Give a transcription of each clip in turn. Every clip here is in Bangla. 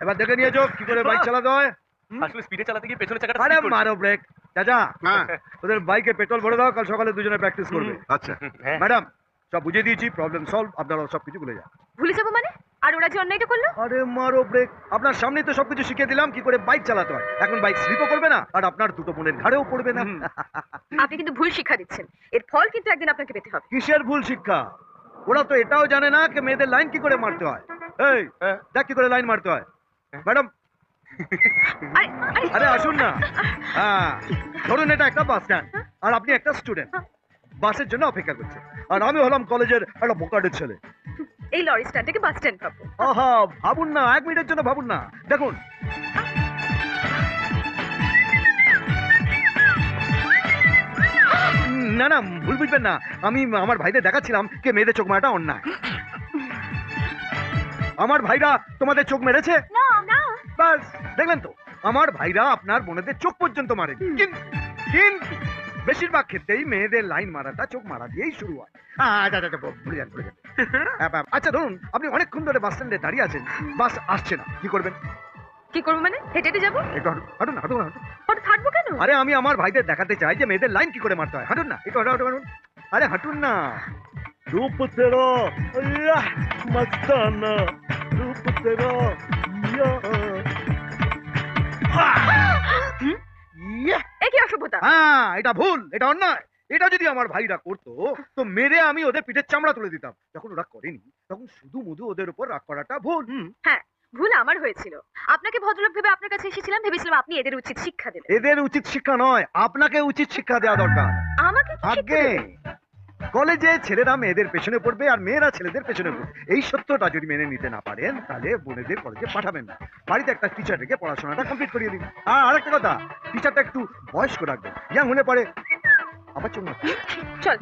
এবার দেখে নিয়েছো কি করে বাইক চালাতে হয়। আসলে স্পিডে চালাতে গিয়ে পেছনে চাকাটা আরে slip করছে। মারো ব্রেক চাচা। হ্যাঁ ওদের বাইকে পেট্রোল ভরে দাও, কাল সকালে দুজনে প্র্যাকটিস করবে। আচ্ছা হ্যাঁ। ম্যাডাম সব বুঝিয়ে দিয়েছি, প্রবলেম সলভ, আপনারা সব কিছু ভুলে যান। ভুলে যাবো মানে? আর ওরা যে অন্যায়টা করলো? আরে মারো ব্রেক, আপনার সামনেই তো সবকিছু শিখিয়ে দিলাম কি করে বাইক চালাতে হয়। এখন বাইক স্লিপও করবে না আর আপনার দুটো বোনের ঘাড়েও পড়বে না। আপনি কিন্তু ভুল শিক্ষা দিচ্ছেন, এর ফল কিন্তু একদিন আপনাকে পেতে হবে। কিসের ভুল শিক্ষা? ওরা তো এটাও জানে না যে মেয়েদের লাইন কি করে মারতে হয়। এই দেখ কি করে লাইন মারতে হয়। ম্যাডাম আরে আরে আরে আসুন না। হ্যাঁ ধরুন এটা একটা বাস স্ট্যান্ড আর আপনি একটা স্টুডেন্ট বাসের জন্য অপেক্ষা করছেন, আর আমি হলাম কলেজের একটা বোকাটের ছেলে। এই লরি স্ট্যান্ড থেকে বাস স্ট্যান্ড পাবো। আহা ভাবুন না, 1 মিনিটের জন্য ভাবুন না। দেখুন না না ভুল বুঝবেন না, আমি আমার ভাইদের দেখাচ্ছিলাম কে মেয়েদের চোখ মারাটা অন্যায়। আমার ভাইরা তোমাদের চোখ মেরেছে? না না, বাস দেখলেন তো, আমার ভাইরা আপনার বোনেদের চোখ পর্যন্ত মারে, কিন্তু কিন্তু বেশিরভাগ ক্ষেত্রেই মেয়েদের লাইন মারাটা চোখ মারা দিয়েই শুরু হয়। আচ্ছা ভুলে যান ভুলে যান। আচ্ছা ধরুন আপনি অনেকক্ষণ ধরে বাস স্ট্যান্ডে দাঁড়িয়ে আছেন, বাস আসছে না, কি করবেন? কি করবো মানে? হেঁটে হেঁটে যাবো? একটু হাঁটুন হাঁটুন হাঁটুন হাঁটুন। হঠাৎ হাঁটবো কেন? আরে আমি আমার ভাইদের দেখাতে চাই যে মেয়েদের লাইন কি করে মারতে হয়। হাঁটুন না, একটু হাঁটুন। আরে হাঁটুন না। রূপ তেরা আল্লাহ মস্তানা, রূপ তেরা ইয়া ইয়া। এ কি অসভ্যতা! হ্যাঁ এটা ভুল, এটা অন্যায়। এটা যদি আমার ভাইরা করতো তো মেরে আমি ওদের পিঠের চামড়া তুলে দিতাম। যখন ওরা করেনি তখন শুধু মধু ওদের উপর রাগ করাটা ভুল। হ্যাঁ, ভুল আমার হয়েছিল। আপনাকে ভদ্রলোক ভেবে আপনার কাছে এসেছিলাম, ভেবেছিলাম আপনি এদের উচিত শিক্ষা দেবেন। এদের উচিত শিক্ষা নয়, আপনাকে উচিত শিক্ষা দেওয়া দরকার। আমাকে কি শিক্ষা আগে দেবেন? কলেজে ছেলেরা মেয়েদের পেছনে পড়বে আর মেয়েরা ছেলেদের পেছনে পড়বে, এই সত্যটা যদি মেনে নিতে না পারেন তাহলে বোনেদের কলেজে পাঠাবেন না, বাড়িতে একটা টিচার রেখে পড়াশোনাটা কমপ্লিট করিয়ে দিন। আর আরেকটা কথা, টিচারটা একটু বয়স্ক রাখবেন, ইয়াং হলে পরে আবার চলুন। চল।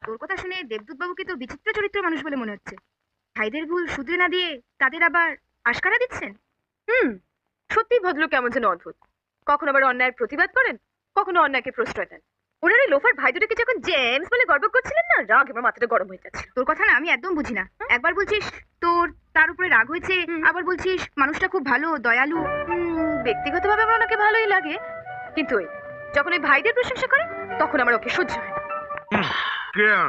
তোর কথা শুনে দেবদূত বাবুকে তো বিচিত্র চরিত্র মানুষ বলে মনে হচ্ছে। ভাইদের ভুল শুধরে না দিয়ে তাদের আবার আশকারা দিচ্ছেন। সত্যি ভদ্রলোক কেমন যেন অদ্ভুত। কখনো আবার অন্যায়ের প্রতিবাদ করেন, কখনো অন্যায়কে প্রশ্রয় দেন। ওনার এই লোফার ভাই দুটোকে যখন জেমস বলে গর্ব করছিলেন না, রাগ এবার মাথাটা গরম হয়ে যাচ্ছে। তোর কথা না আমি একদম বুঝি না। একবার বলছিস তোর তার উপরে রাগ হয়েছে, আবার বলছিস মানুষটা খুব ভালো দয়ালু। ব্যক্তিগতভাবে আমার ওনাকে ভালোই লাগে, কিন্তু ওই যখন ওই ভাইদের প্রশংসা করে তখন আমার ওকে সহ্য হয় না।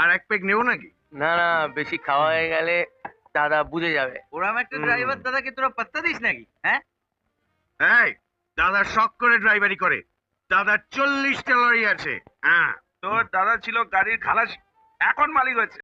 আর এক পেক নেবো নাকি? না না, বেশি খাওয়া হয়ে গেলে দাদা বুঝে যাবে। ওরম একটা ড্রাইভার দাদাকে তোরা পাত্তা দিস নাকি? হ্যাঁ এই দাদা শখ করে ড্রাইভারি করে, দাদার 40টা লরি আছে। হ্যাঁ তোর দাদা ছিল গাড়ির খালাসি, এখন মালিক হয়েছে।